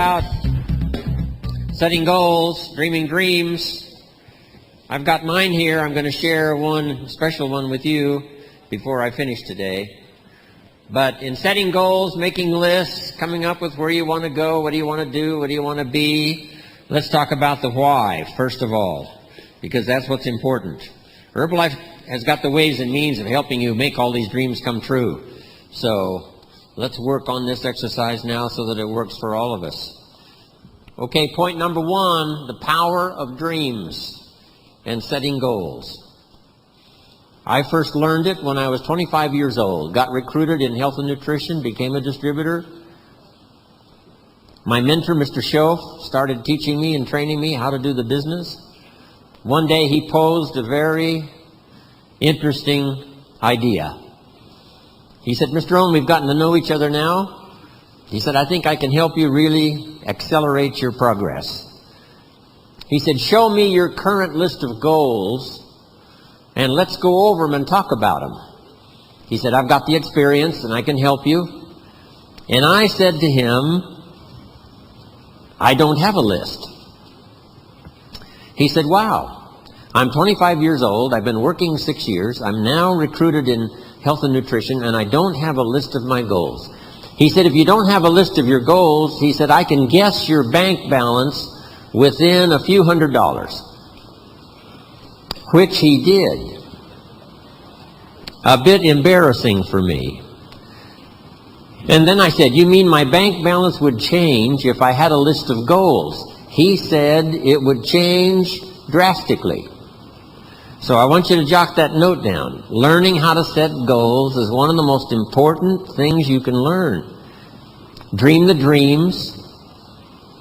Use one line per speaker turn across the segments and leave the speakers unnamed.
about setting goals, dreaming dreams. I've got mine here. I'm going to share one special one with you before I finish today. But in setting goals, making lists, coming up with where you want to go, what do you want to do, what do you want to be, let's talk about the why, first of all, because that's what's important. Herbalife has got the ways and means of helping you make all these dreams come true. So let's work on this exercise now so that it works for all of us. Okay, point number one, the power of dreams and setting goals. I first learned it when I was 25 years old. Got recruited in health and nutrition, became a distributor. My mentor, Mr. Schoaf, started teaching me and training me how to do the business. One day he posed a very interesting idea. He said, Mr. Rohn, we've gotten to know each other now. He said, I think I can help you really accelerate your progress. He said, show me your current list of goals and let's go over them and talk about them. He said, I've got the experience and I can help you. And I said to him, I don't have a list. He said, wow, I'm 25 years old. I've been working 6 years. I'm now recruited in health and nutrition and I don't have a list of my goals. He said, if you don't have a list of your goals, he said, I can guess your bank balance within a few $100s. Which he did. A bit embarrassing for me. And then I said, you mean my bank balance would change if I had a list of goals? He said it would change drastically. So I want you to jot that note down. Learning how to set goals is one of the most important things you can learn. Dream the dreams.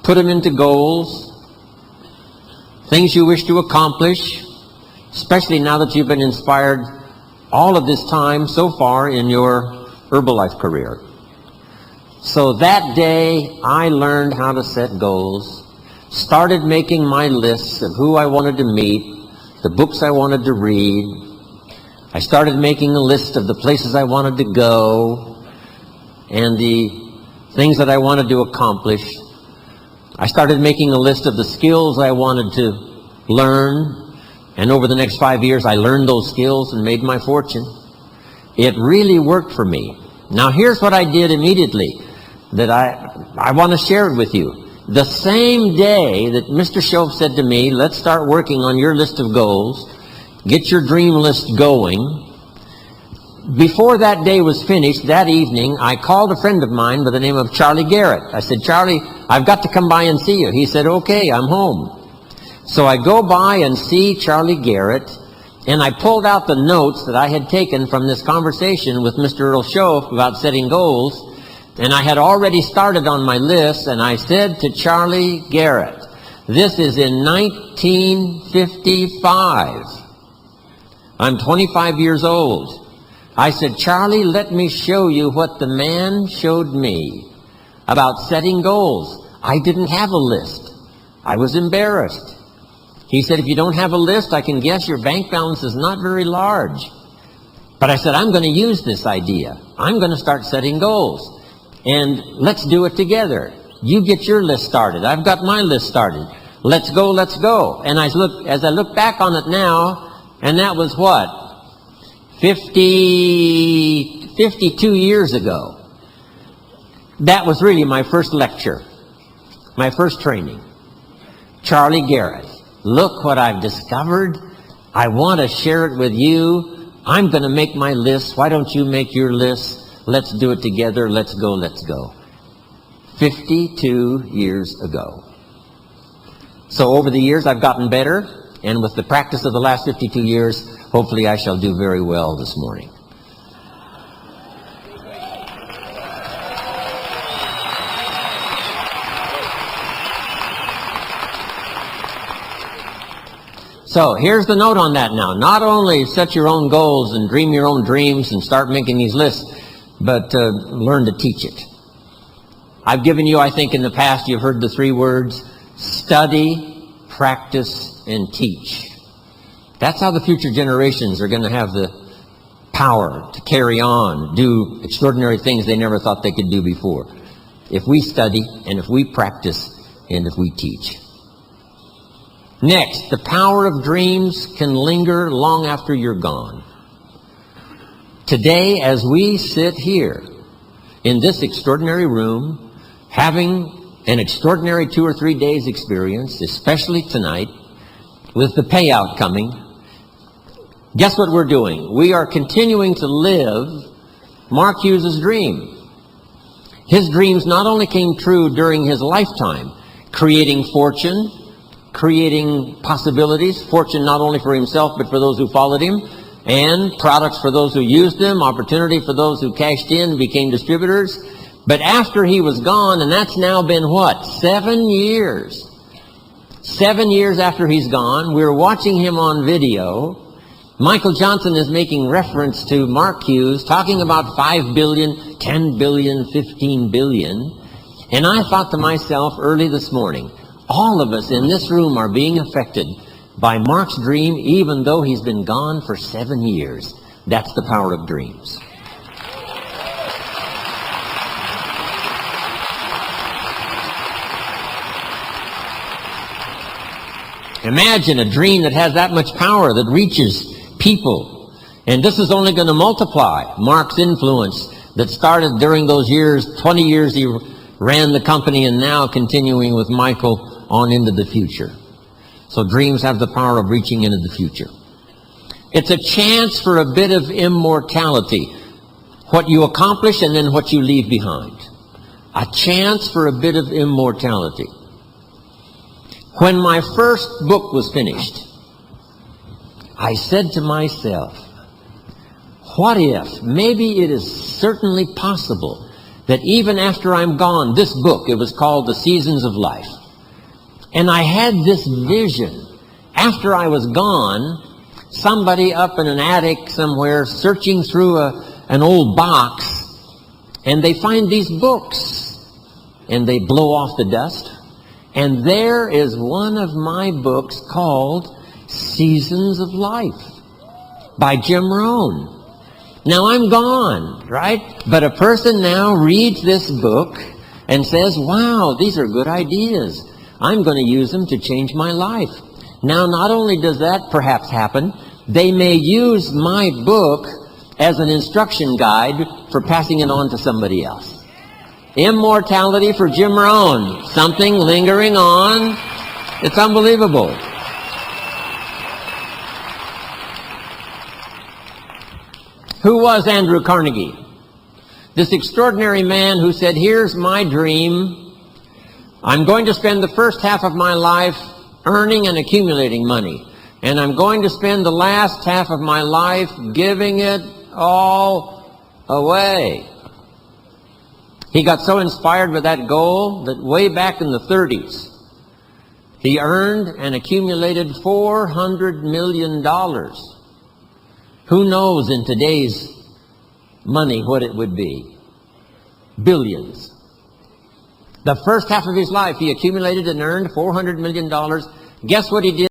Put them into goals. Things you wish to accomplish, especially now that you've been inspired all of this time so far in your Herbalife career. So that day, I learned how to set goals, started making my lists of who I wanted to meet, the books I wanted to read. I started making a list of the places I wanted to go and the things that I wanted to accomplish. I started making a list of the skills I wanted to learn, and over the next 5 years I learned those skills and made my fortune. It really worked for me. Now here's what I did immediately that I want to share it with you. The same day that Mr. Schoaf said to me, let's start working on your list of goals, get your dream list going, before that day was finished, that evening, I called a friend of mine by the name of Charlie Garrett. I said, Charlie, I've got to come by and see you. He said, okay, I'm home. So I go by and see Charlie Garrett, and I pulled out the notes that I had taken from this conversation with Mr. Earl Schoaf about setting goals, and I had already started on my list, and I said to Charlie Garrett, this is in 1955. I'm 25 years old. I said, Charlie, let me show you what the man showed me about setting goals. I didn't have a list. I was embarrassed. He said, if you don't have a list, I can guess your bank balance is not very large. But I said, I'm going to use this idea. I'm going to start setting goals. And let's do it together. You get your list started. I've got my list started. Let's go, let's go. And as I look back on it now, and that was what? 52 years ago. That was really my first lecture, my first training. Charlie Garrett, look what I've discovered. I want to share it with you. I'm going to make my list. Why don't you make your list? Let's do it together. Let's go, let's go. 52 years ago. So over the years, I've gotten better. And with the practice of the last 52 years, hopefully I shall do very well this morning. So here's the note on that now. Not only set your own goals and dream your own dreams and start making these lists, but learn to teach it. I've given you, I think in the past, you've heard the 3 words, study, practice, and teach. That's how the future generations are going to have the power to carry on, do extraordinary things they never thought they could do before. if we study, and if we practice, and if we teach. Next, the power of dreams can linger long after you're gone. Today, as we sit here in this extraordinary room, having an extraordinary 2 or 3 days experience, especially tonight, with the payout coming, guess what we're doing? We are continuing to live Mark Hughes' dream. His dreams not only came true during his lifetime, creating fortune, creating possibilities, fortune not only for himself but for those who followed him, and products for those who used them, opportunity for those who cashed in and became distributors. But after he was gone, and that's now been what? 7 years. 7 years after he's gone, we're watching him on video. Michael Johnson is making reference to Mark Hughes, talking about 5 billion, 10 billion, 15 billion. And I thought to myself early this morning, all of us in this room are being affected by Mark's dream, even though he's been gone for 7 years. That's the power of dreams. Imagine a dream that has that much power, that reaches people. And this is only going to multiply Mark's influence that started during those years, 20 years he ran the company, and now continuing with Michael on into the future. So dreams have the power of reaching into the future. It's a chance for a bit of immortality. What you accomplish and then what you leave behind. A chance for a bit of immortality. When my first book was finished, I said to myself, what if, maybe it is certainly possible that even after I'm gone, this book, it was called The Seasons of Life, and I had this vision, after I was gone, somebody up in an attic somewhere searching through an old box, and they find these books, and they blow off the dust, and there is one of my books called Seasons of Life by Jim Rohn. Now I'm gone, right? But a person now reads this book and says, wow, these are good ideas. I'm going to use them to change my life. Now, not only does that perhaps happen, they may use my book as an instruction guide for passing it on to somebody else. Immortality for Jim Rohn. Something lingering on. It's unbelievable. Who was Andrew Carnegie? This extraordinary man who said, here's my dream. I'm going to spend the first half of my life earning and accumulating money. And I'm going to spend the last half of my life giving it all away. He got so inspired with that goal that way back in the 30s, he earned and accumulated $400 million. Who knows in today's money what it would be? Billions. The first half of his life, he accumulated and earned $400 million. Guess what he did?